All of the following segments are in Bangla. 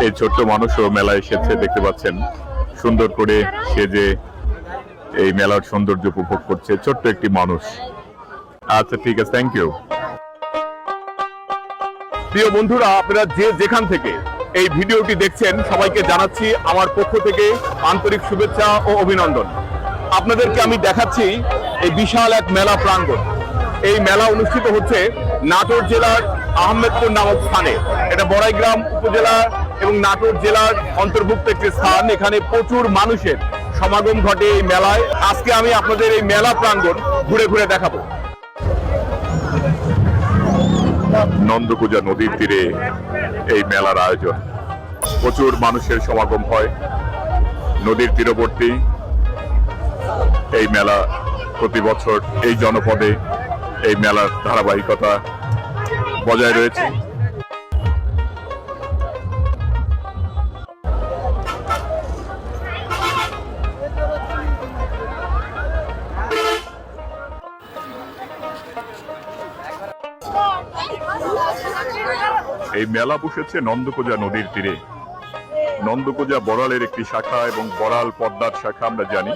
এই ছোট্ট মানুষও মেলায় এসেছে, দেখতে পাচ্ছেন সুন্দর করে সেজে এই মেলার সৌন্দর্য উপভোগ করছে ছোট্ট একটি মানুষ। আচ্ছা ঠিক আছে, থ্যাংক ইউ। প্রিয় বন্ধুরা, আপনারা যে যেখান থেকে এই ভিডিওটি দেখছেন সবাইকে জানাচ্ছি আমার পক্ষ থেকে আন্তরিক শুভেচ্ছা ও অভিনন্দন। আপনাদেরকে আমি দেখাচ্ছি এই বিশাল এক মেলা প্রাঙ্গণ। এই মেলা অনুষ্ঠিত হচ্ছে নাটোর জেলার আহমেদপুর নামক স্থানে। এটা বড়াইগ্রাম উপজেলা এবং নাটোর জেলার অন্তর্ভুক্ত একটি স্থান। এখানে প্রচুর মানুষের সমাগম ঘটে এই মেলায়। আজকে আমি আপনাদের এই মেলা প্রাঙ্গণ ঘুরে ঘুরে দেখাবো। নন্দকুজা নদীর তীরে এই মেলার আয়োজন, প্রচুর মানুষের সমাগম হয় নদীর তীরবর্তী এই মেলা। প্রতি বছর এই জনপদে এই মেলার ধারাবাহিকতা বজায় রয়েছে। এই মেলা বসেছে নন্দকুজা নদীর তীরে। নন্দকুজা বড়ালের একটি শাখা এবং বড়াল পদ্মার শাখা আমরা জানি।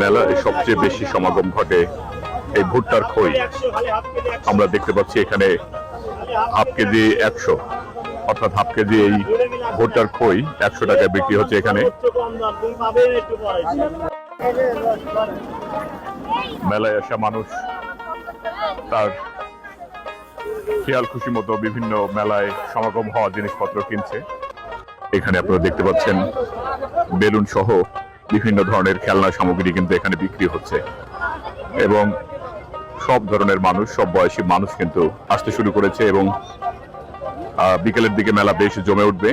মেলায় সবচেয়ে বেশি সমাগম ঘটে এই ভুট্টার খই। আমরা দেখতে পাচ্ছি এখানে হাফ কেজি 100, অর্থাৎ হাফ কেজি এই ভুট্টার খই 100 টাকায় বিক্রি হচ্ছে এখানে। মেলায় আসা মানুষ তার খেয়াল খুশি মতো বিভিন্ন মেলায় সমাগম হওয়া জিনিসপত্র কিনছে। এখানে আপনারা দেখতে পাচ্ছেন বেলুন সহ বিভিন্ন ধরনের খেলনা সামগ্রী কিন্তু এখানে বিক্রি হচ্ছে এবং সব ধরনের মানুষ, সব বয়সী মানুষ কিন্তু আসতে শুরু করেছে এবং বিকেলের দিকে মেলা বেশ জমে উঠবে।